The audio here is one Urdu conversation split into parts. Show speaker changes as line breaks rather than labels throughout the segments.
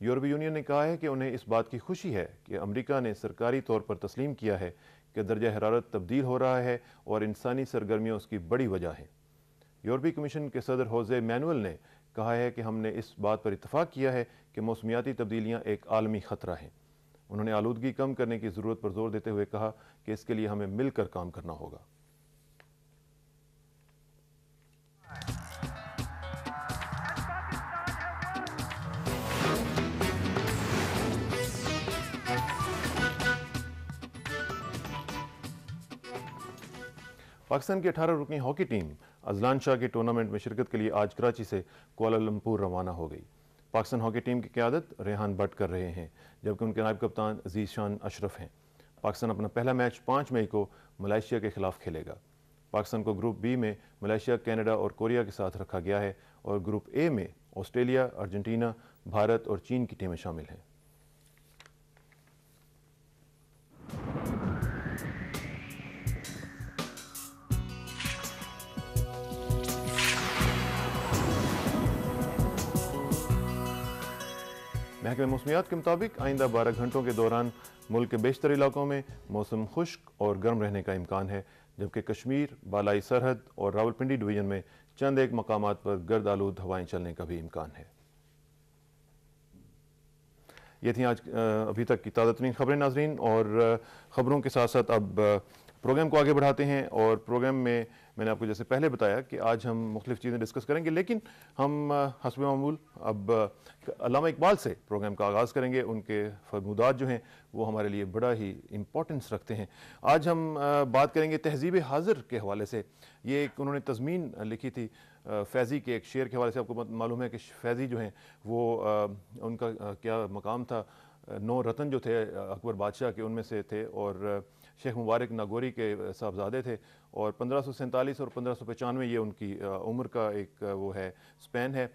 یورپی یونین نے کہا ہے کہ انہیں اس بات کی خوشی ہے کہ امریکہ نے سرکاری طور پر تسلیم کیا ہے کہ درجہ حرارت تبدیل ہو رہا ہے اور انسانی سرگرمیاں اس کی بڑی وجہ ہیں۔ یورپی کمیشن کے صدر ہوزے مینوئل نے کہا ہے کہ ہم نے اس بات پر اتفاق کیا ہے کہ موسمیاتی تبدیلیاں ایک عالمی خطرہ ہیں۔ انہوں نے آلودگی کم کرنے کی ضرورت پر زور دیتے ہوئے کہا کہ اس کے لیے ہمیں مل کر کام کرنا ہوگا۔ پاکستان کی 18 رکنی ہاکی ٹیم اذلان شاہ کے ٹورنامنٹ میں شرکت کے لیے آج کراچی سے کوالالمپور روانہ ہو گئی۔ پاکستان ہاکی ٹیم کی قیادت ریحان بٹ کر رہے ہیں، جبکہ ان کے نائب کپتان عزیز شان اشرف ہیں۔ پاکستان اپنا پہلا میچ 5 مئی کو ملائیشیا کے خلاف کھیلے گا۔ پاکستان کو گروپ بی میں ملائیشیا، کینیڈا اور کوریا کے ساتھ رکھا گیا ہے اور گروپ اے میں آسٹریلیا، ارجنٹینا، بھارت اور چین کی ٹیمیں شامل ہیں۔ محکمہ موسمیات کے مطابق آئندہ 12 گھنٹوں کے دوران ملک کے بیشتر علاقوں میں موسم خشک اور گرم رہنے کا امکان ہے، جبکہ کشمیر، بالائی سرحد اور راولپنڈی ڈویژن میں چند ایک مقامات پر گرد آلود ہوائیں چلنے کا بھی امکان ہے۔ یہ تھیں آج ابھی تک کی تازہ ترین خبریں ناظرین، اور خبروں کے ساتھ ساتھ اب پروگرام کو آگے بڑھاتے ہیں، اور پروگرام میں نے آپ کو جیسے پہلے بتایا کہ آج ہم مختلف چیزیں ڈسکس کریں گے، لیکن ہم حسب معمول اب علامہ اقبال سے پروگرام کا آغاز کریں گے۔ ان کے فرمودات جو ہیں وہ ہمارے لیے بڑا ہی امپورٹنس رکھتے ہیں۔ آج ہم بات کریں گے تہذیب حاضر کے حوالے سے۔ یہ ایک انہوں نے تضمین لکھی تھی فیضی کے ایک شعر کے حوالے سے۔ آپ کو معلوم ہے کہ فیضی جو ہیں وہ ان کا کیا مقام تھا، 9 رتن جو تھے اکبر بادشاہ کے ان میں سے تھے، اور شیخ مبارک ناگوری کے صاحبزادے تھے، اور 1547 اور 1595 یہ ان کی عمر کا ایک وہ ہے سپین ہے۔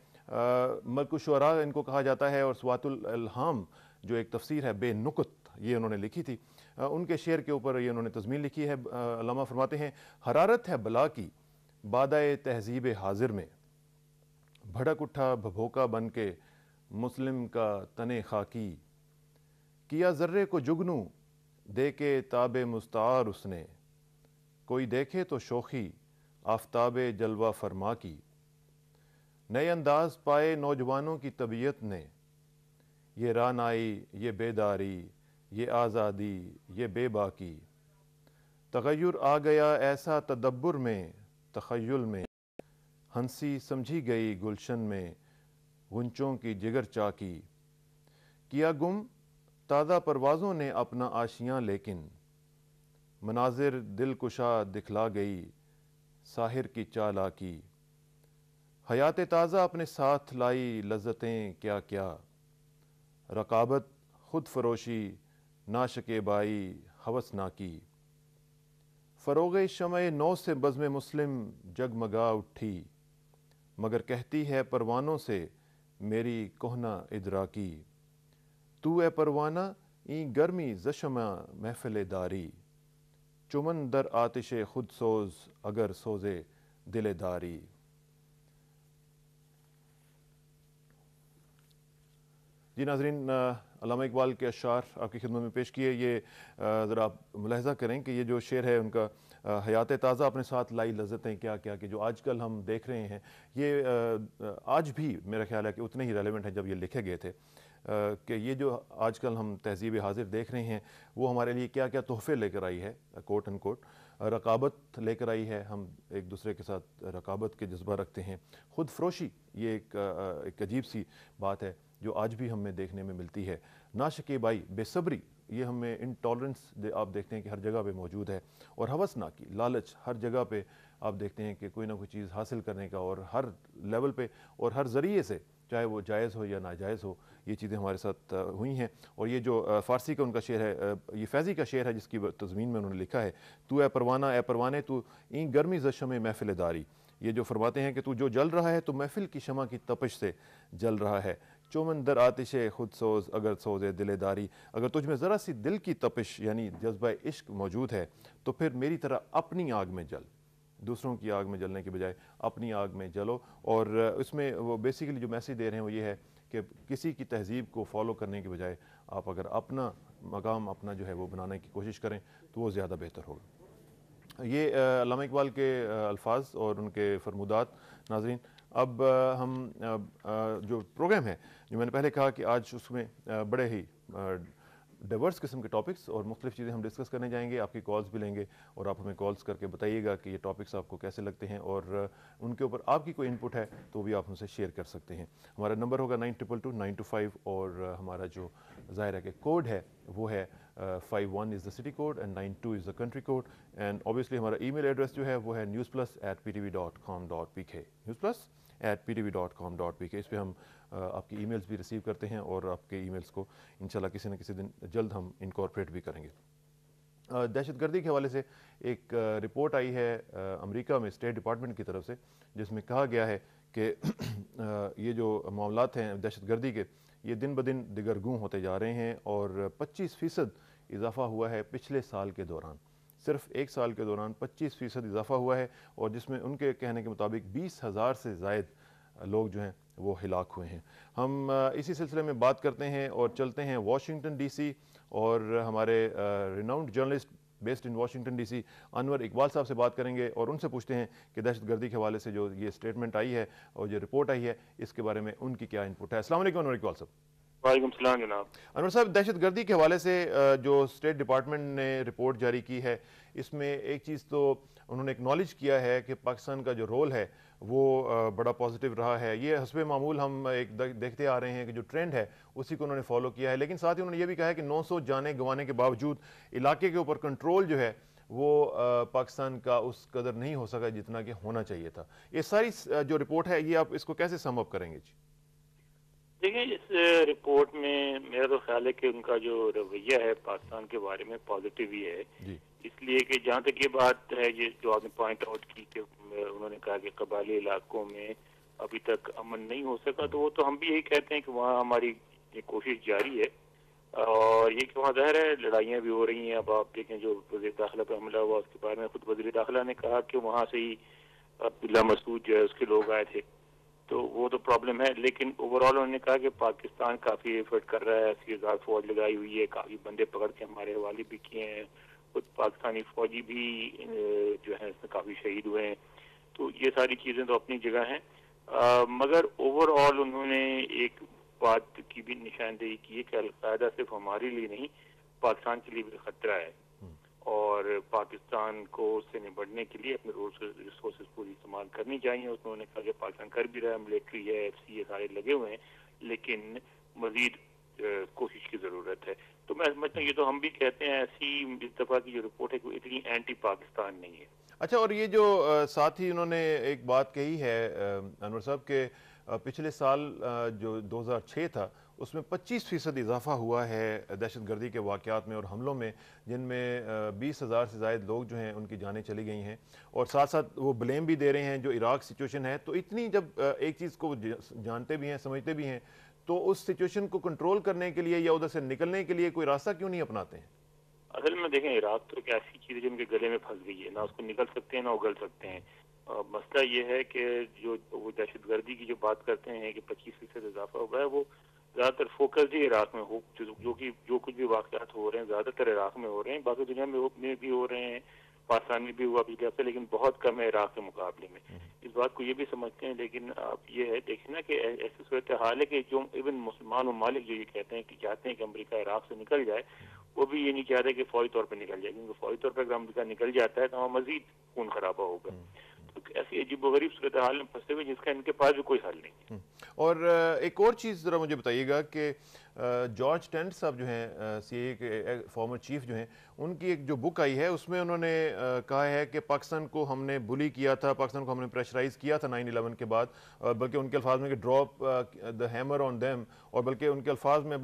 ملک الشعراء ان کو کہا جاتا ہے، اور سوات الالہام جو ایک تفسیر ہے بے نکت، یہ انہوں نے لکھی تھی۔ ان کے شعر کے اوپر یہ انہوں نے تضمین لکھی ہے۔ علامہ فرماتے ہیں، حرارت ہے بلا کی بادائے تہذیب حاضر میں، بھڑک اٹھا بھبھوکا بن کے مسلم کا تن خاکی، کیا ذرے کو جگنو دے کے تاب مستعار اس نے، کوئی دیکھے تو شوخی آفتاب جلوہ فرما کی، نئے انداز پائے نوجوانوں کی طبیعت نے، یہ رانائی، یہ بیداری، یہ آزادی، یہ بے باکی، تغیر آ گیا ایسا تدبر میں، تخیل میں، ہنسی سمجھی گئی گلشن میں غنچوں کی جگر چاکی، کیا گم تازہ پروازوں نے اپنا آشیاں، لیکن مناظر دل کشا دکھلا گئی ساحر کی چالاکی، حیات تازہ اپنے ساتھ لائی لذتیں کیا کیا، رقابت، خود فروشی، ناشکیبائی، ہوس ناکی، فروغ شمع نو سے بزم مسلم جگمگا اٹھی، مگر کہتی ہے پروانوں سے میری کہنہ ادراکی، تو اے پروانہ این گرمی ز شمع محفل داری، چمن در آتش خود سوز اگر سوزے دل داری۔ جی ناظرین، علامہ اقبال کے اشعار آپ کی خدمت میں پیش کیے۔ یہ ذرا آپ ملاحظہ کریں کہ یہ جو شعر ہے ان کا، حیات تازہ اپنے ساتھ لائی لذتیں کیا کیا، کہ جو آج کل ہم دیکھ رہے ہیں، یہ آج بھی میرا خیال ہے کہ اتنے ہی ریلیونٹ ہیں جب یہ لکھے گئے تھے، کہ یہ جو آج کل ہم تہذیب حاضر دیکھ رہے ہیں وہ ہمارے لیے کیا کیا تحفے لے کر آئی ہے، کوٹ ان کوٹ، رقابت لے کر آئی ہے، ہم ایک دوسرے کے ساتھ رقابت کے جذبہ رکھتے ہیں، خود فروشی، یہ ایک عجیب سی بات ہے جو آج بھی ہمیں دیکھنے میں ملتی ہے، ناشکیبائی، بے صبری، یہ ہمیں انٹالرنس آپ دیکھتے ہیں کہ ہر جگہ پہ موجود ہے، اور ہوس ناکی، لالچ، ہر جگہ پہ آپ دیکھتے ہیں کہ کوئی نہ کوئی چیز حاصل کرنے کا، اور ہر لیول پہ اور ہر ذریعے سے، چاہے وہ جائز ہو یا ناجائز ہو، یہ چیزیں ہمارے ساتھ ہوئی ہیں۔ اور یہ جو فارسی کا ان کا شعر ہے، یہ فیضی کا شعر ہے جس کی تضمین میں انہوں نے لکھا ہے، تو اے پروانہ اے پروانے تو این گرمی ز شمع محفل داری، یہ جو فرماتے ہیں کہ تو جو جل رہا ہے تو محفل کی شمع کی تپش سے جل رہا ہے، چومن در آتش خود سوز اگر سوزے دل داری، اگر تجھ میں ذرا سی دل کی تپش یعنی جذبہ عشق موجود ہے تو پھر میری طرح اپنی آگ میں جل، دوسروں کی آگ میں جلنے کے بجائے اپنی آگ میں جلو۔ اور اس میں وہ بیسیکلی جو میسیج دے رہے ہیں وہ یہ ہے کہ کسی کی تہذیب کو فالو کرنے کے بجائے آپ اگر اپنا مقام اپنا جو ہے وہ بنانے کی کوشش کریں تو وہ زیادہ بہتر ہوگا. یہ علامہ اقبال کے الفاظ اور ان کے فرمودات. ناظرین اب ہم جو پروگرام ہے جو میں نے پہلے کہا کہ آج اس میں بڑے ہی ڈائیورس قسم کے ٹاپکس اور مختلف چیزیں ہم ڈسکس کرنے جائیں گے. آپ کی کالز بھی لیں گے اور آپ ہمیں کالز کر کے بتائیے گا کہ یہ ٹاپکس آپ کو کیسے لگتے ہیں اور ان کے اوپر آپ کی کوئی انپٹ ہے تو بھی آپ ہم سے شیئر کر سکتے ہیں. ہمارا نمبر ہوگا 9222 اور ہمارا جو ظاہر ہے کہ کوڈ ہے وہ ہے 51 is the city code and 92 is the country code. And obviously ہمارا ای میل ایڈریس جو ہے وہ ہے newsplus@ptv.com.pk newsplus@ptv.com.pk. اس پہ ہم آپ کی ای میلز بھی ریسیو کرتے ہیں اور آپ کے ای میلز کو انشاءاللہ کسی نہ کسی دن جلد ہم انکارپوریٹ بھی کریں گے. دہشت گردی کے حوالے سے ایک رپورٹ آئی ہے امریکہ میں اسٹیٹ ڈپارٹمنٹ کی طرف سے جس میں کہا گیا ہے کہ یہ جو معاملات ہیں دہشت گردی کے یہ دن بدن دگرگوں ہوتے جا رہے ہیں اور 25% اضافہ ہوا ہے پچھلے سال کے دوران. صرف ایک سال کے دوران 25% اضافہ ہوا ہے اور جس میں ان کے کہنے کے مطابق 20,000 سے زائد لوگ جو ہیں وہ ہلاک ہوئے ہیں. ہم اسی سلسلے میں بات کرتے ہیں اور چلتے ہیں واشنگٹن ڈی سی اور ہمارے renowned journalist based in Washington D C Anwar Iqbal صاحب سے بات کریں گے اور ان سے پوچھتے ہیں کہ دہشت گردی کے حوالے سے جو یہ اسٹیٹمنٹ آئی ہے اور جو رپورٹ آئی ہے اس کے بارے میں ان کی کیا انپٹ ہے. السلام علیکم انور اقبال صاحب.
وعلیکم السلام جناب.
انور صاحب دہشت گردی کے حوالے سے جو اسٹیٹ ڈپارٹمنٹ نے رپورٹ جاری کی ہے اس میں ایک چیز تو انہوں نے اکنالج کیا ہے کہ پاکستان کا جو رول ہے وہ بڑا پازیٹیو رہا ہے. یہ حسب معمول ہم ایک دیکھتے آ رہے ہیں کہ جو ٹرینڈ ہے اسی کو انہوں نے فالو کیا ہے. لیکن ساتھ ہی انہوں نے یہ بھی کہا ہے کہ 900 جانیں گنوانے کے باوجود علاقے کے اوپر کنٹرول جو ہے وہ پاکستان کا اس قدر نہیں ہو سکا جتنا کہ ہونا چاہیے تھا. یہ ساری جو رپورٹ ہے یہ آپ اس کو کیسے سم اپ کریں گے؟ جی
دیکھیں اس رپورٹ میں میرا تو خیال ہے کہ ان کا جو رویہ ہے پاکستان کے بارے میں پازیٹیو ہی ہے.
جی
اس لیے کہ جہاں تک یہ بات ہے یہ جو آپ نے پوائنٹ آؤٹ کی کہ انہوں نے کہا کہ قبائلی علاقوں میں ابھی تک امن نہیں ہو سکا تو وہ تو ہم بھی یہی کہتے ہیں کہ وہاں ہماری یہ کوشش جاری ہے اور یہ کہ وہاں ظاہر ہے لڑائیاں بھی ہو رہی ہیں. اب آپ دیکھیں جو وزیر داخلہ پہ حملہ ہوا اس کے بارے میں خود وزیر داخلہ نے کہا کہ وہاں سے ہی عبداللہ مسعود جو ہے اس کے لوگ آئے تھے تو وہ تو پرابلم ہے. لیکن اوور آل انہوں نے کہا کہ پاکستان کافی ایفرٹ کر رہا ہے, 80,000 فوج لگائی ہوئی ہے, کافی بندے پکڑ کے ہمارے حوالے بھی کیے ہیں, خود پاکستانی فوجی بھی جو ہیں اس میں کافی شہید ہوئے ہیں. تو یہ ساری چیزیں تو اپنی جگہ ہیں مگر اوور آل انہوں نے ایک بات کی بھی نشاندہی کی ہے کہ القاعدہ صرف ہمارے لیے نہیں پاکستان کے لیے بھی خطرہ ہے اور پاکستان کو اس سے نبٹنے کے لیے اپنے ریسورسز پوری استعمال کرنی چاہیے. انہوں نے کہا کہ پاکستان کر بھی رہا ہے, ملٹری ہے, ایف سی ہے, سارے لگے ہوئے ہیں لیکن مزید کوشش کی ضرورت ہے. تو میں سمجھتا ہوں یہ تو ہم بھی کہتے ہیں ایسی اس دفعہ کی جو رپورٹ ہے کہ اتنی اینٹی پاکستان نہیں ہے.
اچھا اور یہ جو ساتھ ہی انہوں نے ایک بات کہی ہے انور صاحب کہ پچھلے سال جو 2006 تھا اس میں 25% اضافہ ہوا ہے دہشت گردی کے واقعات میں اور حملوں میں جن میں 20,000 سے زائد لوگ جو ہیں ان کی جانیں چلی گئی ہیں اور ساتھ ساتھ وہ بلیم بھی دے رہے ہیں جو عراق سچویشن ہے. تو اتنی جب ایک چیز کو جانتے بھی ہیں سمجھتے بھی ہیں تو اس سچویشن کو کنٹرول کرنے کے لیے یا ادھر سے نکلنے کے لیے کوئی راستہ کیوں نہیں اپناتے ہیں؟
اصل میں دیکھیں عراق تو ایک ایسی چیز ہے جو ان کے گلے میں پھنس گئی ہے, نہ اس کو نکل سکتے ہیں نہ اگل سکتے ہیں. مسئلہ یہ ہے کہ جو وہ دہشت گردی کی جو بات کرتے ہیں کہ 25% اضافہ ہوا ہے وہ زیادہ تر فوکس ہی عراق میں ہو جو کچھ بھی واقعات ہو رہے ہیں زیادہ تر عراق میں ہو رہے ہیں. باقی دنیا میں بھی ہو رہے ہیں, پاکستان میں بھی ہوا پچھلے ہفتے لیکن بہت کم ہے عراق کے مقابلے میں. اس بات کو یہ بھی سمجھتے ہیں لیکن آپ یہ ہے دیکھیں نا کہ ایسی صورتحال ہے کہ جو ایون مسلمان ممالک جو یہ کہتے ہیں کہ چاہتے ہیں کہ امریکہ عراق سے نکل جائے وہ بھی یہ نہیں چاہتے کہ فوری طور پہ نکل جائے کیونکہ فوری طور پہ اگر امریکہ نکل جاتا ہے تو وہاں مزید خون خرابہ ہوگا. تو ایسی عجیب و غریب صورتحال میں پھنسے ہوئے جس کا ان کے پاس بھی کوئی حل نہیں.
اور ایک اور چیز ذرا مجھے بتائیے گا کہ جارج ٹینٹ صاحب جو ہیں سی اے کے فارمر چیف جو ہیں ان کی ایک جو بک آئی ہے اس میں انہوں نے کہا ہے کہ پاکستان کو ہم نے بلی کیا تھا, پاکستان کو ہم نے پریشرائز کیا تھا 9/11 کے بعد, بلکہ ان کے الفاظ میں کہ drop the hammer on them, اور بلکہ ان کے الفاظ میں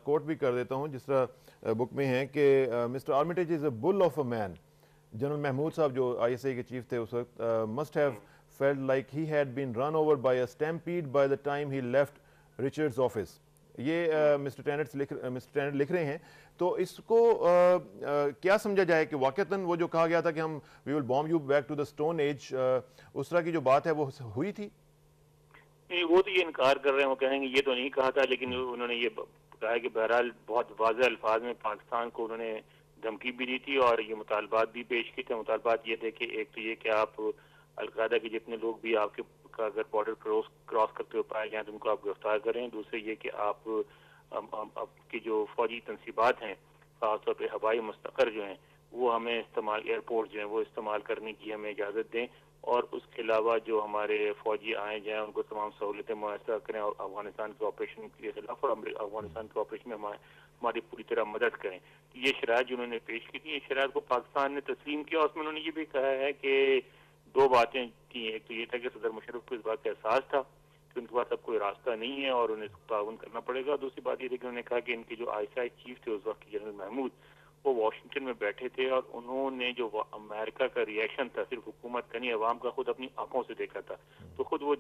کوٹ بھی کر دیتا ہوں جس طرح بک میں ہے کہ mister Armitage is a bull of a man. General Mahmood صاحب جو آئی ایس آئی کے چیف تھے اس وقت must have felt like he had been run over by a stampede by the time he left Richard's office. یہ مسٹر ٹینٹ لکھ رہے ہیں. تو اس کو کیا سمجھا جائے کہ واقعتاً وہ جو کہا گیا تھا کہ ہم we will bomb you back to the stone age, اس طرح کی جو بات ہے وہ ہوئی تھی؟
نہیں وہ تو یہ انکار کر رہے ہیں، وہ کہیں گے یہ تو نہیں کہا تھا، لیکن انہوں نے یہ کہا ہے کہ بہرحال بہت واضح الفاظ میں پاکستان کو انہوں نے دھمکی بھی دی تھی اور یہ مطالبات بھی پیش کیے تھے. مطالبات یہ تھے کہ ایک تو یہ کہ آپ القاعدہ کے جتنے لوگ بھی آپ کے اگر بارڈر کراس کرتے ہوئے پائے جائیں تو ان کو آپ گرفتار کریں. دوسرے یہ کہ آپ کی جو فوجی تنصیبات ہیں خاص طور پہ ہوائی مستقر جو ہیں وہ ہمیں استعمال، ایئرپورٹ جو ہیں وہ استعمال کرنے کی ہمیں اجازت دیں، اور اس کے علاوہ جو ہمارے فوجی آئے جائیں ان کو تمام سہولتیں میسر کریں اور افغانستان کے آپریشن کے خلاف اور افغانستان کے آپریشن میں ہماری پوری طرح مدد کریں. یہ شرائط جو انہوں نے پیش کی تھی، یہ شرائط کو پاکستان نے تسلیم کیا. اس میں انہوں نے یہ بھی کہا ہے کہ دو باتیں تھیں. ایک تو یہ تھا کہ صدر مشرف کو اس بات کا احساس تھا کہ ان کے پاس اب کوئی راستہ نہیں ہے اور انہیں اس کو تعاون کرنا پڑے گا. دوسری بات یہ تھی کہ انہوں نے کہا کہ ان کے جو ISI چیف تھے اس وقت کے جنرل محمود، وہ واشنگٹن میں بیٹھے تھے اور انہوں نے جو امریکہ کا ریئیکشن تھا صرف حکومت کا نہیں عوام کا، خود اپنی آنکھوں سے دیکھا تھا. تو خود وہ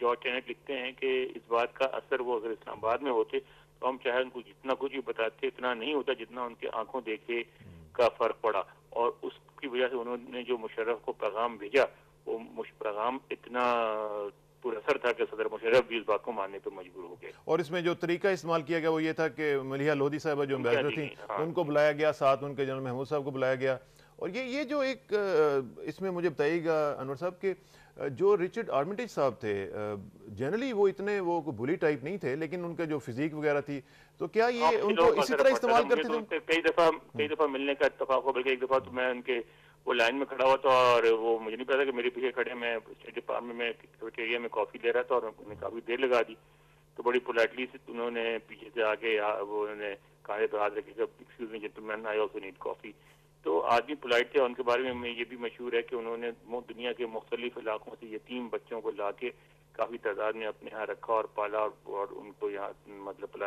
جارج ٹینٹ لکھتے ہیں کہ اس بات کا اثر وہ اگر اسلام آباد میں ہوتے تو ہم چاہے ان کو جتنا کچھ بھی بتاتے اتنا نہیں ہوتا جتنا ان کے آنکھوں دیکھے کا فرق پڑا. اور اس کی وجہ سے انہوں نے جو مشرف کو پیغام بھیجا وہ پیغام اتنا پر اثر تھا کہ صدر مشرف بھی اس بات کو ماننے پہ مجبور ہو گئے.
اور اس میں جو طریقہ استعمال کیا گیا وہ یہ تھا کہ ملیحہ لودھی صاحبہ جو امبیسڈر تھیں ان کو بلایا گیا، ساتھ ان کے جنرل محمود صاحب کو بلایا گیا. اور یہ جو ایک اس میں مجھے بتائیے گا انور صاحب کہ جو رچرڈ آرمیٹیج صاحب تھے جنرلی وہ اتنے وہ بلی ٹائپ نہیں تھے، لیکن ان کا جو فزیک وغیرہ تھی تو کیا یہ ان کو اسی طرح استعمال کرتے تھے؟
کئی دفعہ ملنے کا اتفاق ہوا، بلکہ ایک دفعہ تو میں ان کے وہ لائن میں کھڑا ہوا تھا اور وہ مجھے نہیں پتا کہ میرے پیچھے کھڑے، میں اسٹیٹ ڈپارٹمنٹ میں کیفیٹیریا میں کافی لے رہا تھا اور انہوں نے کافی دیر لگا دی. تو بڑی پولائٹلی سے انہوں نے پیچھے سے آگے وہ انہوں نے کہا تو ہاتھ رکھے excuse me gentleman I also need coffee. تو آدمی پولائٹ تھے. ان کے بارے میں یہ بھی مشہور ہے کہ انہوں نے دنیا کے مختلف علاقوں سے یتیم بچوں کو لا کے کافی تعداد میں اپنے ہاں رکھا اور پالا اور ان کو یہاں مطلب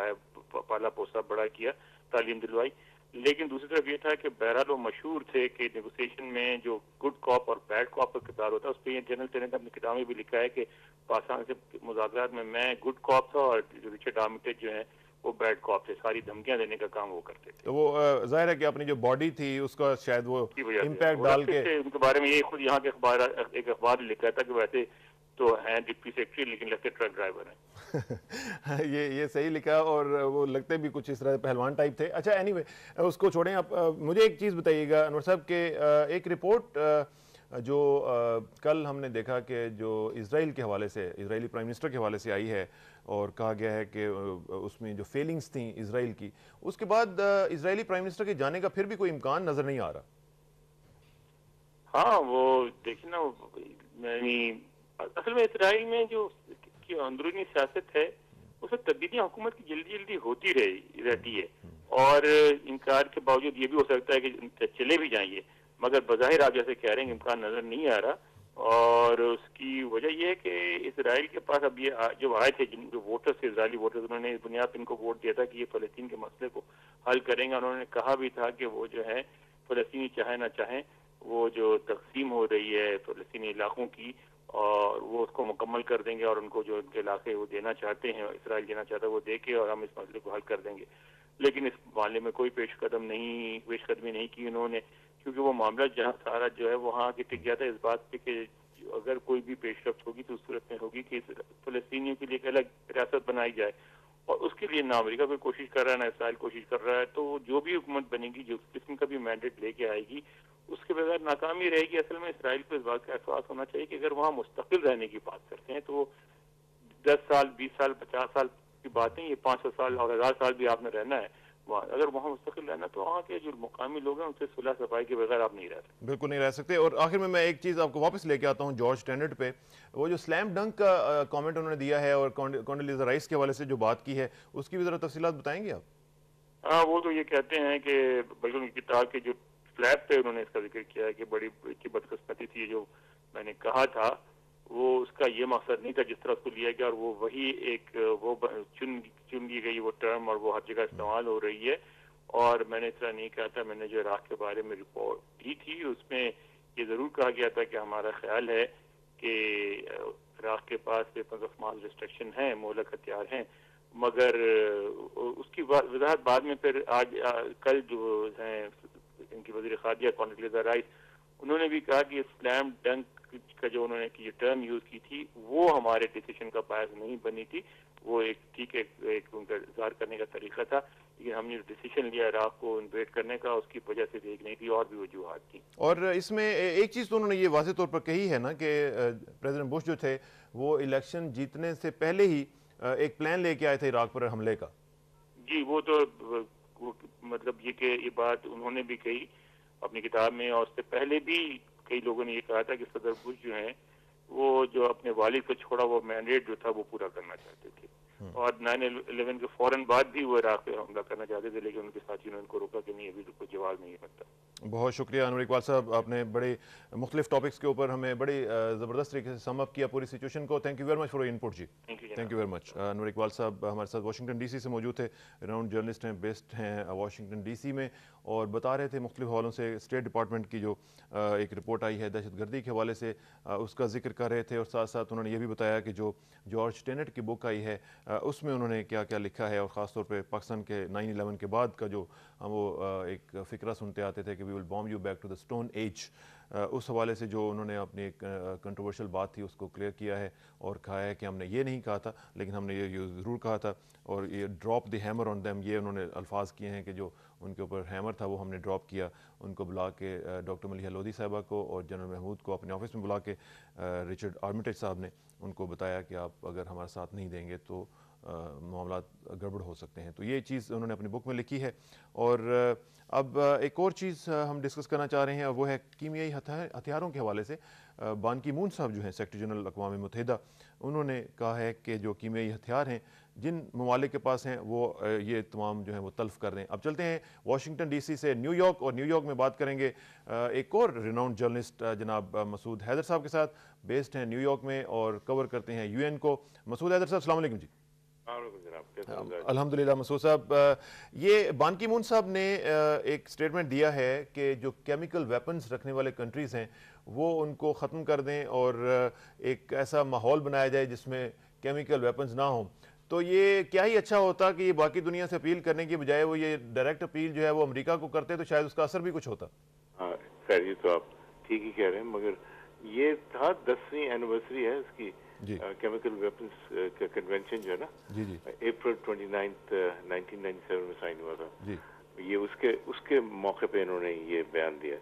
پالا پوسا بڑا کیا، تعلیم دلوائی. لیکن دوسری طرف یہ تھا کہ بہرحال وہ مشہور تھے کہ نیگوسیشن میں جو گڈ کاپ اور بیڈ کاپ کا کردار ہوتا ہے اس پہ یہ جنرل ٹینٹ نے اپنی کتاب میں بھی لکھا ہے کہ پاکستان سے مذاکرات میں گڈ کاپ تھا اور رچرڈ آرمیٹیج جو ہیں وہ بیڈ کاپ تھے، ساری دھمکیاں دینے کا کام وہ کرتے تھے.
تو وہ ظاہر ہے کہ اپنی جو باڈی تھی اس کا شاید وہ امپیکٹ ڈال کے
ان کے بارے میں یہ خود یہاں کے ایک اخبار لکھا تھا کہ ویسے تو ہیں ڈپٹی سیکرٹری لیکن لگتے ٹرک ڈرائیور ہیں.
یہ صحیح لکھا اور وہ لگتے بھی کچھ اس طرح پہلوان ٹائپ تھے. اچھا اینی وے اس کو چھوڑیں. اب مجھے ایک چیز بتائیے گا انور صاحب کہ ایک رپورٹ جو کل ہم نے دیکھا کہ جو اسرائیل کے حوالے سے، اسرائیلی پرائم منسٹر کے حوالے سے آئی ہے اور کہا گیا ہے کہ اس میں جو فیلنگز تھیں اسرائیل کی، اس کے بعد اسرائیلی پرائم منسٹر کے جانے کا پھر بھی کوئی امکان نظر نہیں آ رہا.
ہاں وہ دیکھیں نا، اصل میں اسرائیل میں جو اندرونی سیاست ہے اس میں تبدیلیاں حکومت کی جلدی جلدی ہوتی رہتی ہے اور انکار کے باوجود یہ بھی ہو سکتا ہے کہ چلے بھی جائیں گے، مگر بظاہر آپ جیسے کہہ رہے ہیں امکان نظر نہیں آ رہا. اور اس کی وجہ یہ ہے کہ اسرائیل کے پاس اب یہ جو آئے تھے جن جو ووٹرز تھے اسرائیلی ووٹرز، انہوں نے اس بنیاد پر ان کو ووٹ دیا تھا کہ یہ فلسطین کے مسئلے کو حل کریں گے. انہوں نے کہا بھی تھا کہ وہ جو ہے فلسطینی چاہے نہ چاہیں وہ جو تقسیم ہو رہی ہے فلسطینی علاقوں کی اور وہ اس کو مکمل کر دیں گے اور ان کو جو ان کے علاقے وہ دینا چاہتے ہیں، اسرائیل دینا چاہتا ہے وہ دے کے اور ہم اس مسئلے کو حل کر دیں گے. لیکن اس معاملے میں کوئی پیش قدمی نہیں کی انہوں نے، کیونکہ وہ معاملہ جہاں سارا جو ہے وہاں کے ٹک جاتا ہے اس بات پہ کہ اگر کوئی بھی پیش رفت ہوگی تو اس صورت میں ہوگی کہ فلسطینیوں کے لیے ایک الگ ریاست بنائی جائے، اور اس کے لیے نہ امریکہ کوئی کوشش کر رہا ہے نہ اسرائیل کوشش کر رہا ہے. تو جو بھی حکومت بنے گی جو قسم کا بھی مینڈیٹ لے کے آئے گی اس کے بغیر ناکامی رہے گی. اصل میں اسرائیل کو اس بات کا احساس ہونا چاہیے کہ اگر وہاں مستقل رہنے کی بات کرتے ہیں تو 10 سال 20 سال 50 سال کی باتیں، یہ 500 سال اور 1000 سال بھی آپ نے رہنا ہے وہاں. اگر وہاں مستقل رہنا تو وہاں کے جو مقامی لوگ ہیں ان سے صلح صفائی کے بغیر آپ نہیں رہ سکتے.
بالکل نہیں رہ سکتے. اور آخر میں ایک چیز آپ کو واپس لے کے آتا ہوں جارج ٹینٹ پہ. وہ جو سلیم ڈنک کا کامنٹ انہوں نے دیا ہے اور کونڈولیزا رائس کے حوالے سے جو بات کی ہے اس کی بھی ذرا تفصیلات بتائیں گے آپ؟
ہاں وہ تو یہ کہتے ہیں کہ بلکہ کتاب کے جو فلیپ پہ انہوں نے اس کا ذکر کیا ہے کہ بڑی بدقسمتی تھی جو میں نے کہا تھا، وہ اس کا یہ مقصد نہیں تھا جس طرح اس کو لیا گیا، اور وہ وہی ایک وہ چن لی گئی وہ ٹرم اور وہ ہر جگہ استعمال ہو رہی ہے. اور میں نے اس طرح نہیں کہا تھا. میں نے جو عراق کے بارے میں رپورٹ دی تھی اس میں یہ ضرور کہا گیا تھا کہ ہمارا خیال ہے کہ عراق کے پاس ویپنز آف ماس ڈسٹرکشن ہیں، مہلک ہتھیار ہیں، مگر اس کی وضاحت بعد میں پھر آج کل جو ہیں ان کی وزیر خارجہ کونڈولیزا رائس انہوں نے بھی کہا کہ سلیم ڈنک کا جو انہوں نے یہ ٹرم یوز کی تھی وہ ہمارے ڈیسیشن کا باعث نہیں بنی تھی. وہ ایک ٹھیک ہے ایک ان کا اظہار کرنے کا طریقہ تھا, لیکن ہم نے ڈیسیشن لیا عراق کو انویٹ کرنے کا اس کی وجہ سے دیکھ نہیں تھی, اور بھی وجوہات تھیں.
اور اس میں ایک چیز تو انہوں نے یہ واضح طور پر کہی ہے نا کہ پریزیڈنٹ بش جو تھے وہ الیکشن جیتنے سے پہلے ہی ایک پلان لے کے آئے تھے عراق پر حملے کا.
جی وہ تو مطلب یہ کہ یہ بات انہوں نے بھی کہی اپنی کتاب میں, اور اس سے پہلے بھی کئی لوگوں نے یہ کہا تھا کہ صدر بش جو ہیں وہ جو اپنے والد کو چھوڑا وہ مینڈیٹ جو تھا وہ پورا کرنا چاہتے تھے, اور 9/11 کے فوراً بعد بھی وہ عراق پہ حملہ کرنا چاہتے تھے, لیکن ان کے ساتھیوں نے ان کو روکا کہ نہیں ابھی تو کوئی جواب نہیں بنتا.
بہت شکریہ انور اقبال صاحب, آپ نے بڑے مختلف ٹاپکس کے اوپر ہمیں بڑی زبردست طریقے سے سم اپ کیا پوری سچویشن کو. Thank you very much for input جی, thank you very much. Anwar Iqbal صاحب ہمارے ساتھ واشنگٹن ڈی سی سے موجود تھے, ریاؤنڈ جرنلسٹ ہیں, بیسڈ ہیں واشنگٹن ڈی سی میں, اور بتا رہے تھے مختلف حوالوں سے اسٹیٹ ڈپارٹمنٹ کی جو ایک رپورٹ آئی ہے دہشت گردی کے حوالے سے اس کا ذکر کر رہے تھے, اور ساتھ ساتھ انہوں نے یہ بھی بتایا کہ جو جارج ٹینٹ کی بک آئی ہے اس میں انہوں نے کیا کیا لکھا ہے, اور خاص طور پہ پاکستان کے 9/11 کے بعد کا جو ہم وہ ایک فکرہ سنتے آتے تھے کہ we will bomb you back to the stone age, اس حوالے سے جو انہوں نے اپنی ایک کنٹروورشل بات تھی اس کو کلیئر کیا ہے اور کہا ہے کہ ہم نے یہ نہیں کہا تھا لیکن ہم نے یہ ضرور کہا تھا, اور یہ drop the hammer on them, یہ انہوں نے الفاظ کیے ہیں کہ جو ان کے اوپر ہیمر تھا وہ ہم نے ڈراپ کیا. ان کو بلا کے ڈاکٹر ملیحہ لودھی صاحبہ کو اور جنرل محمود کو اپنے آفس میں بلا کے رچرڈ آرمیٹیج صاحب نے ان کو بتایا کہ آپ اگر ہمارا ساتھ نہیں دیں گے تو معاملات گڑبڑ ہو سکتے ہیں. تو یہ چیز انہوں نے اپنی بک میں لکھی ہے. اور اب ایک اور چیز ہم ڈسکس کرنا چاہ رہے ہیں, وہ ہے کیمیائی ہتھیاروں کے حوالے سے. بان کی مون صاحب جو ہیں سیکرٹری جنرل اقوام متحدہ, انہوں نے کہا ہے کہ جو کیمیائی ہتھیار ہیں جن ممالک کے پاس ہیں وہ یہ تمام جو ہیں وہ تلف کر دیں. اب چلتے ہیں واشنگٹن ڈی سی سے نیو یارک, اور نیو یارک میں بات کریں گے ایک اور ریناؤنڈ جرنلسٹ جناب مسعود حیدر صاحب کے ساتھ, بیسڈ ہیں نیو یارک میں اور کور کرتے ہیں UN کو. مسعود حیدر صاحب السلام علیکم. جی الحمدللہ. مسعود صاحب, یہ بان کی مون صاحب نے ایک سٹیٹمنٹ دیا ہے کہ جو کیمیکل ویپنز رکھنے والے کنٹریز ہیں وہ ان کو ختم کر دیں اور ایک ایسا ماحول بنایا جائے جس میں کیمیکل ویپنز نہ ہوں. تو یہ کیا ہی اچھا ہوتا کہ یہ باقی دنیا سے اپیل کرنے کی بجائے وہ یہ ڈائریکٹ اپیل جو ہے وہ امریکہ کو کرتے تو شاید اس کا اثر بھی کچھ ہوتا.
ہاں خیر, یہ تو آپ ٹھیک ہی کہہ رہے ہیں, مگر یہ تھا 10ویں اینیورسری ہے اس کی کیمیکل ویپنز کا کنونشن جو ہے نا, اپریل 29 1997 میں سائن ہوا تھا. یہ اس کے موقع پہ انہوں نے یہ بیان دیا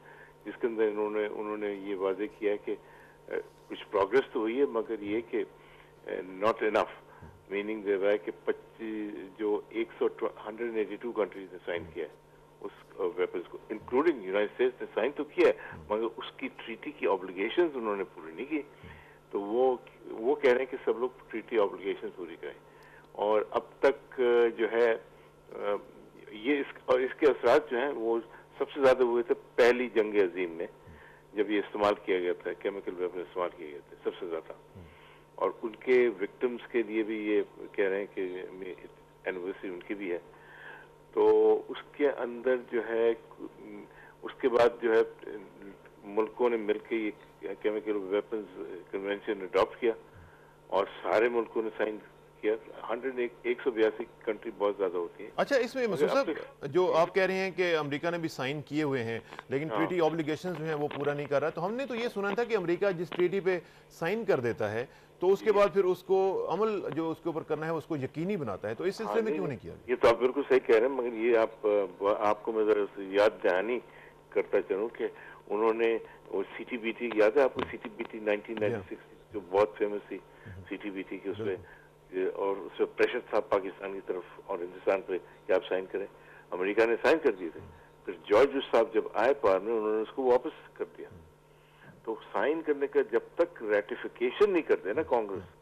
جس کے اندر انہوں نے یہ واضح کیا کہ کچھ پروگرس تو ہوئی ہے مگر یہ کہ ناٹ انف, میننگ دے رہا ہے کہ 182 کنٹریز نے سائن کیا ہے اس ویپنز کو, انکلوڈنگ یونائٹڈ اسٹیٹس نے سائن تو کیا ہے مگر اس کی ٹریٹی کی آبلیگیشنز انہوں نے پوری نہیں کی. تو وہ کہہ رہے ہیں کہ سب لوگ ٹریٹی آبلیگیشنز پوری کریں. اور اب تک جو ہے یہ اس کے اثرات جو ہیں وہ سب سے زیادہ ہوئے تھے پہلی جنگ عظیم میں جب یہ استعمال کیا گیا تھا, کیمیکل ویپن استعمال کیے گئے تھے سب سے زیادہ, اور ان کے وکٹمز کے لیے بھی یہ کہہ رہے ہیں کہ اینیورسری ان کی بھی ہے. تو اس کے اندر جو ہے اس کے بعد جو ہے ملکوں نے مل کے یہ کیمیکل ویپنز کنونشن اڈاپٹ کیا اور سارے ملکوں نے سائن کیا. 182 کنٹری بہت زیادہ ہوتی ہیں.
اچھا, اس میں مسعود صاحب جو آپ کہہ رہے ہیں کہ امریکہ نے بھی سائن کیے ہوئے ہیں لیکن ٹریٹی آبلیگیشنز جو ہیں وہ پورا نہیں کر رہا, تو ہم نے تو یہ سنا تھا کہ امریکہ جس ٹریٹی پہ سائن کر دیتا ہے تو اس کے بعد پھر اس کو عمل جو اس کے اوپر کرنا ہے اس کو یقینی بناتا ہے, تو اس سلسلے میں کیوں نہیں کیا؟
یہ تو آپ بالکل صحیح کہہ رہے ہیں, مگر یہ آپ کو میں ذرا یاد دہانی کرتا چلوں کہ انہوں نے وہ سی ٹی بی ٹی, یاد ہے آپ کو سی ٹی بی ٹی 1996 جو بہت فیمس تھی سی ٹی بی ٹی کی, اس پہ اور اس پہ پریشر تھا پاکستان کی طرف اور ہندوستان پہ کہ آپ سائن کریں. امریکہ نے سائن کر دیے تھے, پھر جارج بش صاحب جب آئے پار میں انہوں نے اس کو واپس کر دیا. تو سائن کرنے کا جب تک ریٹیفیکیشن نہیں کرتے نا کانگریس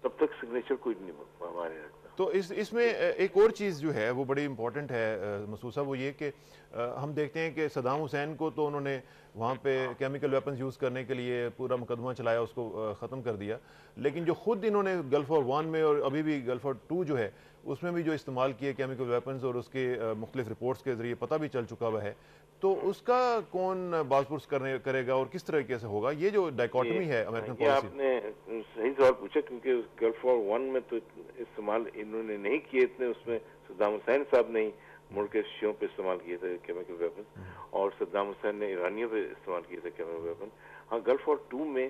تب تک سگنیچر کوئی نہیں ہمارے رکھتا.
تو اس میں ایک اور چیز جو ہے وہ بڑی امپورٹنٹ ہے مسعود صاحب, وہ یہ کہ ہم دیکھتے ہیں کہ صدام حسین کو تو انہوں نے وہاں پہ کیمیکل ویپنز یوز کرنے کے لیے پورا مقدمہ چلایا, اس کو ختم کر دیا, لیکن جو خود انہوں نے گلف وار 1 میں اور ابھی بھی گلف وار 2 جو ہے اس میں بھی جو استعمال کیے کیمیکل ویپنز اور اس کے مختلف رپورٹس کے ذریعے پتہ بھی چل چکا ہوا ہے, تو اس کا کون باز پرس کرے گا اور کس طریقے سے ہوگا؟ یہ جو ڈائیکاٹمی ہے امریکن پالیسی.
آپ نے صحیح سوال پوچھا کیونکہ گلف وار 1 میں تو استعمال انہوں نے نہیں کیے اتنے, اس میں صدام حسین صاحب نے ملک کے شیعوں پہ استعمال کیے تھے کیمیکل ویپن, اور صدام حسین نے ایرانیوں پہ استعمال کیے تھے کیمیکل ویپن. ہاں گلف وار 2 میں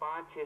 5-6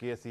KSE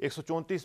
134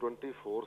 24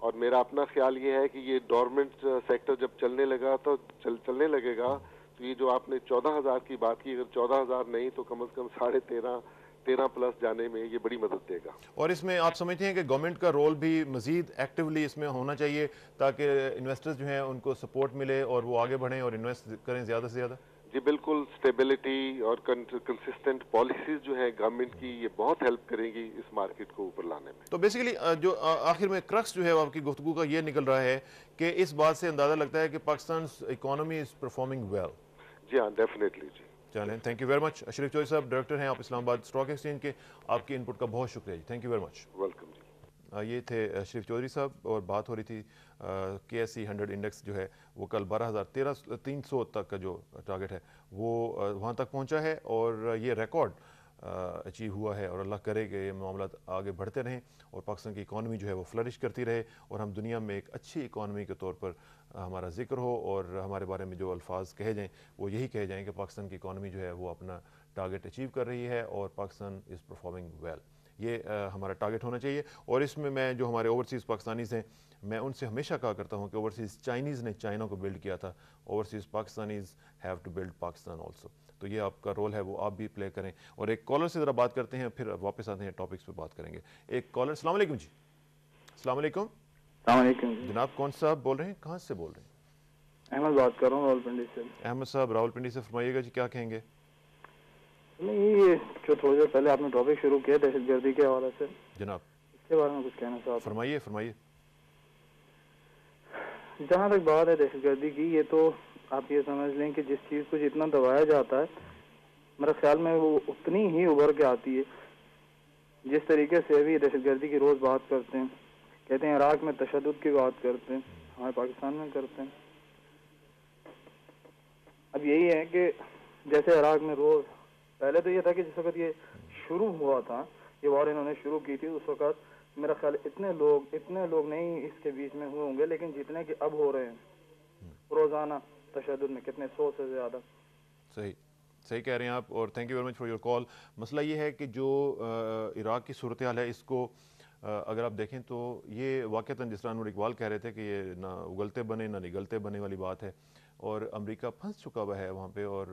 اور میرا اپنا خیال یہ ہے کہ یہ ڈورمنٹ سیکٹر جب چلنے لگا تو چلنے لگے گا تو یہ جو آپ نے 14,000 کی بات کی، اگر 14,000 نہیں تو کم از کم 13.5 پلس جانے میں یہ بڑی مدد دے گا.
اور اس میں آپ سمجھتے ہیں کہ گورنمنٹ کا رول بھی مزید ایکٹیولی اس میں ہونا چاہیے تاکہ انویسٹرز جو ہیں ان کو سپورٹ ملے اور وہ آگے بڑھیں اور انویسٹ کریں زیادہ سے زیادہ؟
جی بالکل، اسٹیبلٹی اور کنسسٹنٹ پالیسیز جو ہیں گورنمنٹ کی یہ بہت ہیلپ کریں گی اس مارکیٹ کو اوپر لانے میں.
تو بیسیکلی جو آخر میں کرکس جو ہے آپ کی گفتگو کا یہ نکل رہا ہے کہ اس بات سے اندازہ لگتا ہے کہ Pakistan economy is performing well.
جی ہاں، ڈیفینیٹلی. جی
چلیں، thank you very much. Ashraf Chaudhry صاحب ڈائریکٹر ہیں آپ اسلام آباد اسٹاک ایکسچینج کے، آپ کی انپٹ کا بہت شکریہ جی. Thank you very much.
Welcome جی.
یہ تھے اشرف چودھری صاحب اور بات ہو رہی تھی کے ایس سی 100 انڈیکس جو ہے وہ کل 12,300 تک کا جو ٹارگٹ ہے وہ وہاں تک پہنچا ہے اور یہ ریکارڈ اچیو ہوا ہے اور اللہ کرے کہ یہ معاملات آگے بڑھتے رہیں اور پاکستان کی اکانومی جو ہے وہ فلرش کرتی رہے اور ہم دنیا میں ایک اچھی اکانومی کے طور پر ہمارا ذکر ہو اور ہمارے بارے میں جو الفاظ کہے جائیں وہ یہی کہے جائیں کہ پاکستان کی اکانومی جو ہے وہ اپنا ٹارگٹ اچیو کر رہی ہے اور پاکستان از پرفارمنگ ویل. یہ ہمارا ٹارگٹ ہونا چاہیے. اور اس میں جو ہمارے اوورسیز پاکستانیز ہیں میں ان سے ہمیشہ کہا کرتا ہوں کہ اوورسیز چائنیز نے چائنا کو بلڈ کیا تھا، overseas Pakistanis have to build Pakistan also. تو یہ آپ کا رول ہے وہ آپ بھی پلے کریں. اور ایک کالر سے ذرا بات کرتے ہیں پھر واپس آتے ہیں ٹاپکس پہ بات کریں گے. ایک کالر. السلام علیکم جی. السلام علیکم.
السلام علیکم
جناب کون صاحب بول رہے ہیں، کہاں سے بول رہے ہیں؟
احمد بات کر رہا ہوں راولپنڈی سے.
احمد صاحب راولپنڈی سے، فرمائیے گا جی کیا کہیں گے.
نہیں، یہ جو تھوڑی دیر پہلے آپ نے ٹاپک شروع کیا دہشت گردی کے حوالے سے،
جناب
اس کے بارے میں کچھ کہنا چاہتا ہوں.
فرمائیے.
جہاں تک بات ہے دہشت گردی کی، یہ تو آپ یہ سمجھ لیں کہ جس چیز کو جتنا دبایا جاتا ہے میرے خیال میں وہ اتنی ہی ابھر کے آتی ہے. جس طریقے سے ابھی دہشت گردی کی روز بات کرتے ہیں، کہتے ہیں عراق میں تشدد کی بات کرتے ہیں، ہمارے پاکستان میں کرتے ہیں. اب یہی ہے کہ جیسے عراق میں روز پہلے تو یہ تھا کہ جس وقت یہ شروع ہوا تھا، یہ وار انہوں نے شروع کی تھی، اس وقت میرا خیال اتنے لوگ نہیں اس کے بیچ میں ہوئے ہوں گے، لیکن جتنے کہ اب ہو رہے ہیں روزانہ تشدد میں کتنے 100 سے زیادہ.
صحیح کہہ رہے ہیں آپ اور thank you very much for your کال. مسئلہ یہ ہے کہ جو عراق کی صورتحال ہے اس کو اگر آپ دیکھیں تو یہ واقعتاً جس طرح انور اقبال کہہ رہے تھے کہ یہ نہ اگلتے بنے نہ نگلتے بنے والی بات ہے اور امریکہ پھنس چکا ہوا ہے وہاں پہ. اور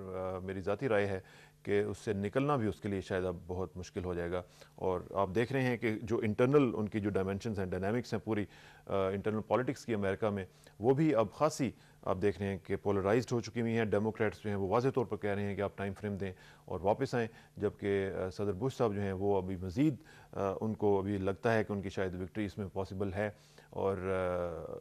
میری ذاتی رائے ہے کہ اس سے نکلنا بھی اس کے لیے شاید اب بہت مشکل ہو جائے گا. اور آپ دیکھ رہے ہیں کہ جو انٹرنل ان کی جو ڈائمینشنز ہیں، ڈائنامکس ہیں پوری انٹرنل پالیٹکس کی امریکہ میں، وہ بھی اب خاصی آپ دیکھ رہے ہیں کہ پولرائزڈ ہو چکی ہوئی ہیں. ڈیموکریٹس جو ہیں وہ واضح طور پر کہہ رہے ہیں کہ آپ ٹائم فریم دیں اور واپس آئیں، جبکہ صدر بش صاحب جو ہیں وہ ابھی مزید ان کو ابھی لگتا ہے کہ ان کی شاید وکٹری اس میں پاسبل ہے. اور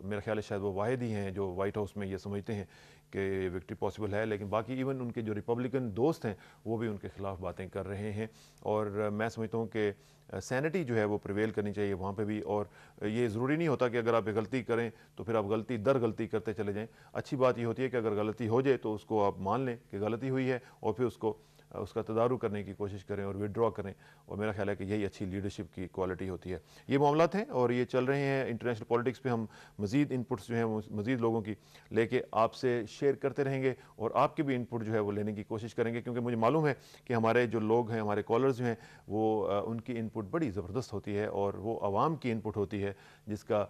میرا خیال ہے شاید وہ واحد ہی ہیں جو وائٹ ہاؤس میں یہ سمجھتے ہیں کہ وکٹری پاسبل ہے، لیکن باقی ایون ان کے جو ریپبلکن دوست ہیں وہ بھی ان کے خلاف باتیں کر رہے ہیں. اور میں سمجھتا ہوں کہ سینٹی جو ہے وہ پریویل کرنی چاہیے وہاں پہ بھی. اور یہ ضروری نہیں ہوتا کہ اگر آپ غلطی کریں تو پھر آپ غلطی در غلطی کرتے چلے جائیں. اچھی بات یہ ہوتی ہے کہ اگر غلطی ہو جائے تو اس کو آپ مان لیں کہ غلطی ہوئی ہے اور پھر اس کا تدارک کرنے کی کوشش کریں اور وڈرا کریں. اور میرا خیال ہے کہ یہی اچھی لیڈرشپ کی کوالٹی ہوتی ہے. یہ معاملات ہیں اور یہ چل رہے ہیں انٹرنیشنل پالیٹکس پہ. ہم مزید انپٹس جو ہیں وہ مزید لوگوں کی لے کے آپ سے شیئر کرتے رہیں گے اور آپ کی بھی انپٹ جو ہے وہ لینے کی کوشش کریں گے، کیونکہ مجھے معلوم ہے کہ ہمارے جو لوگ ہیں، ہمارے کالرز جو ہیں وہ ان کی انپٹ بڑی زبردست ہوتی ہے اور وہ عوام کی انپٹ ہوتی ہے جس کا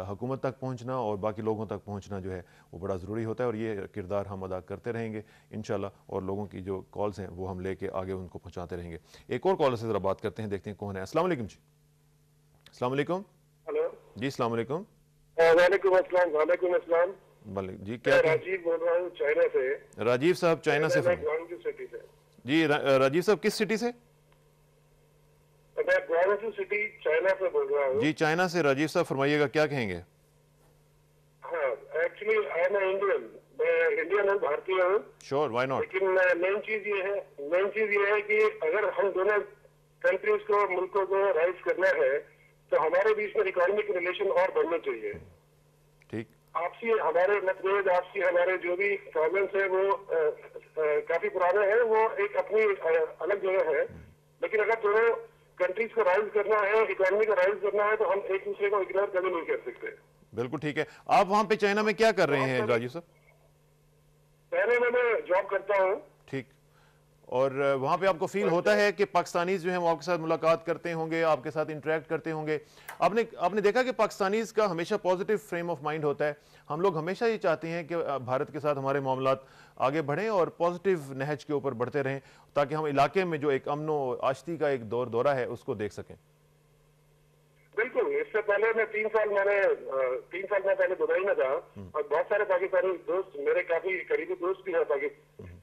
حکومت تک پہنچنا اور باقی لوگوں تک پہنچنا جو ہے وہ بڑا ضروری ہوتا ہے. اور یہ کردار ہم ادا کرتے رہیں گے انشاءاللہ اور لوگوں کی جو کالز ہیں وہ ہم لے کے آگے ان کو پہنچاتے رہیں گے. ایک اور کالر سے ذرا بات کرتے ہیں، دیکھتے ہیں کون ہے. السلام علیکم جی. السلام علیکم.
ہلو
جی السلام علیکم.
وعلیکم السلام. وعلیکم السلام
جی. کیا
راجیو بول رہا ہوں چائنا سے.
راجیو صاحب چائنا سے. جی راجیو صاحب کس سٹی سے؟
میں گوانگزو سٹی چائنا سے بول رہا ہوں.
جی چائنا سے راجیو صاحب فرمائیے گا، کیا کہیں گے؟
ہاں ایکچولی آئی ایم انڈین، میں انڈین ہوں، بھارتی ہوں.
شور وائی ناٹ.
لیکن مین چیز یہ ہے کہ اگر ہم دونوں کنٹریز کو، ملکوں کو رائز کرنا ہے تو ہمارے بیچ میں اکانومک ریلیشن اور بڑھنا چاہیے.
ٹھیک.
آپسی ہمارے متبادل، آپسی ہمارے جو بھی پرابلمس ہیں وہ کافی پرانے ہیں، وہ ایک اپنی الگ جگہ ہے. لیکن اگر دونوں کنٹریز کو رائز کرنا ہے، اکانومی کو رائز کرنا ہے تو ہم ایک دوسرے کو اگنور کبھی نہیں کر سکتے.
بالکل ٹھیک ہے. آپ وہاں پہ چائنا میں کیا کر رہے ہیں راجیو صاحب؟
پہلے میں جاب کرتا ہوں.
ٹھیک. اور وہاں پہ آپ کو فیل ہوتا ہے کہ پاکستانیز جو ہیں وہ آپ کے ساتھ ملاقات کرتے ہوں گے, آپ کے ساتھ انٹریکٹ کرتے ہوں گے. آپ نے دیکھا کہ پاکستانیز کا ہمیشہ پازیٹیو فریم آف مائنڈ ہوتا ہے. ہم لوگ ہمیشہ یہ چاہتے ہیں کہ بھارت کے ساتھ ہمارے معاملات آگے بڑھیں اور پازیٹیو نہج کے اوپر بڑھتے رہیں, تاکہ ہم علاقے میں جو ایک امن و آشتی کا ایک دورہ ہے اس کو دیکھ سکیں.
بالکل, اس سے پہلے میں 3 سال میں پہلے دبئی میں تھا, اور بہت سارے پاکستانی دوست, میرے کافی قریبی دوست بھی ہیں پاکستان.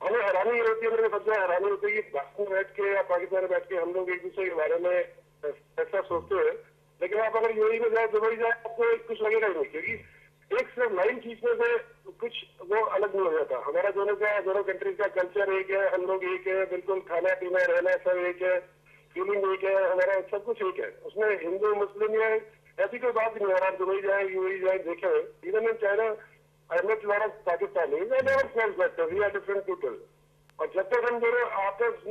ہمیں حیرانی یہ ہوتی ہے, میرے سب سے حیرانی ہوتی ہے کہ پاکستان میں بیٹھ کے یا پاکستان میں بیٹھ کے ہم لوگ ایک دوسرے کے بارے میں ایسا سوچتے ہیں, لیکن آپ اگر یوئی میں جائے, دبئی جائے, آپ کو کچھ لگے گا ہی نہیں, کیونکہ ایک صرف لائن کھینچنے سے کچھ وہ الگ نہیں ہو جاتا. ہمارا دونوں کنٹریز کا کلچر ایک ہے, ہم لوگ ایک ہے, بالکل کھانا پینا رہنا سب ایک ہے, فیلنگ ایک ہے, ہمارا سب کچھ ایک ہے. اس میں ہندو مسلم یا ایسی کوئی بات نہیں. اگر آپ دبئی جائیں, یوئی جائیں, دیکھیں, even in China I met a lot of Pakistanis. I never felt that we are different people. اور جب تک ہم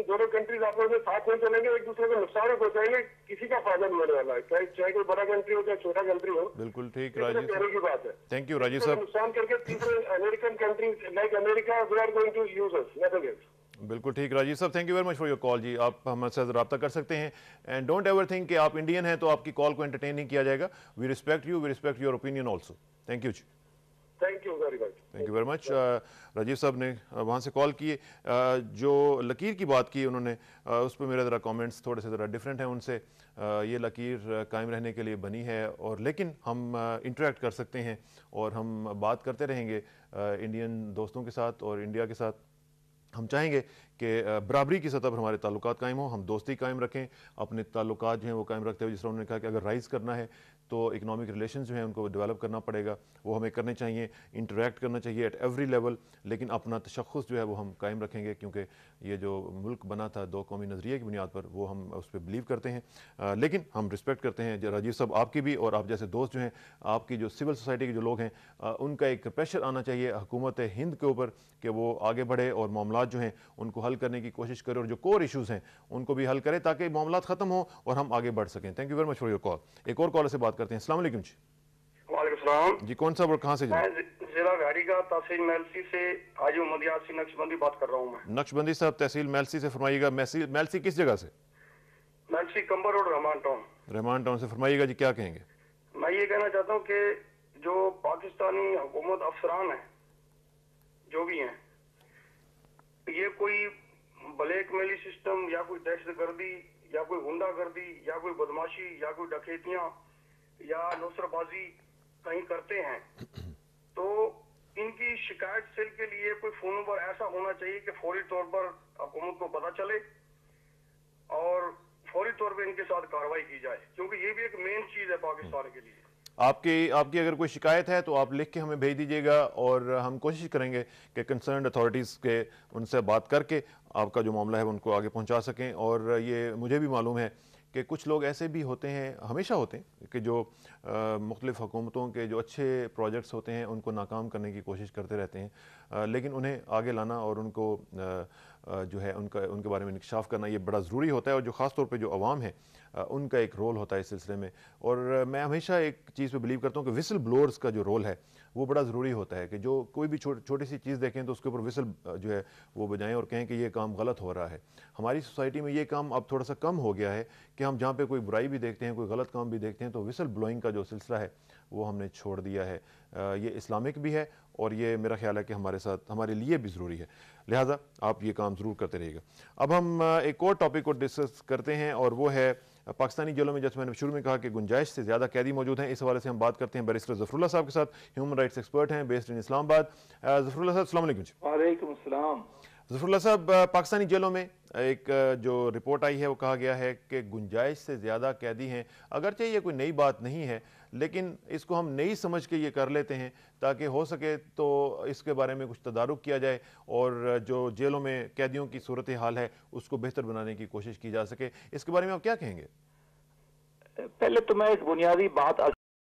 دونوں کنٹریز آپس میں ساتھ نہیں چلیں گے, ایک دوسرے کو نقصان پہنچائیں گے, کسی کا فائدہ نہیں ہونے والا ہے, چاہے کوئی بڑا کنٹری ہو چاہے چھوٹا کنٹری ہو.
بالکل ٹھیک راجیو
کہنے کی بات ہے.
تھینک یو راجیو صاحب.
نقصان کر کے تیسرے American countries like America they are going to use us, nothing else.
بالکل ٹھیک راجیو صاحب, thank you very much for your call. جی آپ ہمارے ساتھ رابطہ کر سکتے ہیں, اینڈ ڈونٹ ایور تھنک کہ آپ انڈین ہیں تو آپ کی کال کو انٹرٹین نہیں کیا جائے گا. We respect you, we respect your opinion also. Thank you جی.
Thank you very much.
Thank you very much. Rajiv صاحب نے وہاں سے کال کی, جو لکیر کی بات کی انہوں نے, اس پہ میرے ذرا کامنٹس تھوڑے سے ذرا ڈفرینٹ ہیں ان سے. یہ لکیر قائم رہنے کے لیے بنی ہے, اور لیکن ہم انٹریکٹ کر سکتے ہیں اور ہم بات کرتے رہیں گے انڈین دوستوں کے ساتھ اور انڈیا کے ساتھ. ہم چاہیں گے کہ برابری کی سطح پر ہمارے تعلقات قائم ہوں, ہم دوستی قائم رکھیں, اپنے تعلقات جو ہیں وہ قائم رکھتے ہوئے, جس طرح انہوں نے کہا کہ اگر رائز کرنا ہے تو اکنامک ریلیشنز جو ہیں ان کو ڈیولپ کرنا پڑے گا, وہ ہمیں کرنے چاہیے, انٹریکٹ کرنا چاہیے ایٹ ایوری لیول, لیکن اپنا تشخص جو ہے وہ ہم قائم رکھیں گے, کیونکہ یہ جو ملک بنا تھا 2 قومی نظریے کی بنیاد پر, وہ ہم اس پہ بلیو کرتے ہیں, لیکن ہم رسپیکٹ کرتے ہیں راجیو صاحب آپ کی بھی, اور آپ جیسے دوست جو ہیں, آپ کی جو سول سوسائٹی کے جو لوگ ہیں, ان کا ایک پریشر آنا چاہیے حکومت ہند کے اوپر کہ وہ آگے بڑھے اور معاملات جو ہیں ان کو حل کرنے کی کوشش کرے, اور جو کور ایشوز ہیں ان کو بھی حل کرے تاکہ معاملات ختم ہوں اور ہم آگے بڑھ سکیں. Thank you very much for your کال. ایک اور کالر سے بات کرتے ہیں. السلام علیکم جی.
وعلیکم السلام
جی کون صاحب اور کہاں سے؟
میں ضلع گاڑی کا تحصیل میلسی سے حاجی محمد یاسین نقشبندی بات کر رہا ہوں. میں
نقشبندی صاحب تحصیل میلسی سے, فرمائیے گا. میلسی کس جگہ سے؟
میلسی کمبر روڈ رحمان ٹاؤن.
رحمان ٹاؤن سے, فرمائیے گا جی کیا کہیں گے.
میں یہ کہنا چاہتا ہوں کہ جو پاکستانی حکومت افسران ہیں جو بھی ہیں, یہ کوئی بلیک میلی سسٹم یا کوئی دہشت گردی یا کوئی غنڈہ گردی یا کوئی بدماشی یا کوئی ڈکیتیاں یا نوسر بازی کہیں کرتے ہیں, تو ان کی شکایت سیل کے لیے کوئی فون نمبر ایسا ہونا چاہیے کہ فوری طور پر حکومت کو پتہ چلے اور فوری طور پہ ان کے ساتھ کارروائی کی جائے, کیونکہ یہ بھی ایک مین چیز ہے پاکستان کے لیے. آپ
کی اگر کوئی شکایت ہے تو آپ لکھ کے ہمیں بھیج دیجیے گا, اور ہم کوشش کریں گے کہ کنسرنڈ اتھارٹیز کے ان سے بات کر کے آپ کا جو معاملہ ہے ان کو آگے پہنچا سکیں. اور یہ مجھے بھی معلوم ہے کہ کچھ لوگ ایسے بھی ہوتے ہیں, ہمیشہ ہوتے ہیں, کہ جو مختلف حکومتوں کے جو اچھے پروجیکٹس ہوتے ہیں ان کو ناکام کرنے کی کوشش کرتے رہتے ہیں, لیکن انہیں آگے لانا اور ان کو جو ہے ان کے بارے میں انکشاف کرنا یہ بڑا ضروری ہوتا ہے, اور جو خاص طور پہ جو عوام ہے ان کا ایک رول ہوتا ہے اس سلسلے میں. اور میں ہمیشہ ایک چیز پہ بلیو کرتا ہوں کہ وسل بلورز کا جو رول ہے وہ بڑا ضروری ہوتا ہے, کہ جو کوئی بھی چھوٹی سی چیز دیکھیں تو اس کے اوپر وسل جو ہے وہ بجائیں اور کہیں کہ یہ کام غلط ہو رہا ہے. ہماری سوسائٹی میں یہ کام اب تھوڑا سا کم ہو گیا ہے کہ ہم جہاں پہ کوئی برائی بھی دیکھتے ہیں, کوئی غلط کام بھی دیکھتے ہیں, تو وسل بلوئنگ کا جو سلسلہ ہے وہ ہم نے چھوڑ دیا ہے. یہ اسلامک بھی ہے, اور یہ میرا خیال ہے کہ ہمارے لیے بھی ضروری ہے, لہٰذا آپ یہ کام ضرور کرتے رہیے گا. اب ہم ایک اور ٹاپک کو ڈسکس کرتے ہیں, اور وہ ہے پاکستانی جیلوں میں, جیسے میں نے شروع میں کہا کہ گنجائش سے زیادہ قیدی موجود ہیں. اس حوالے سے ہم بات کرتے ہیں بیرسٹر ظفر اللہ صاحب کے ساتھ, ہیومن رائٹس ایکسپرٹ ہیں, بیسڈ ان اسلام آباد. ظفر اللہ صاحب السلام علیکم.
وعلیکم السلام.
ظفر اللہ صاحب, پاکستانی جیلوں میں ایک جو رپورٹ آئی ہے وہ کہا گیا ہے کہ گنجائش سے زیادہ قیدی ہیں. اگرچہ یہ کوئی نئی بات نہیں ہے, لیکن اس کو ہم نئی سمجھ کے یہ کر لیتے ہیں تاکہ ہو سکے تو اس کے بارے میں کچھ تدارک کیا جائے, اور جو جیلوں میں قیدیوں کی صورتحال ہے اس کو بہتر بنانے کی کوشش کی جا سکے. اس کے بارے میں آپ کیا کہیں گے؟
پہلے تو میں ایک بنیادی بات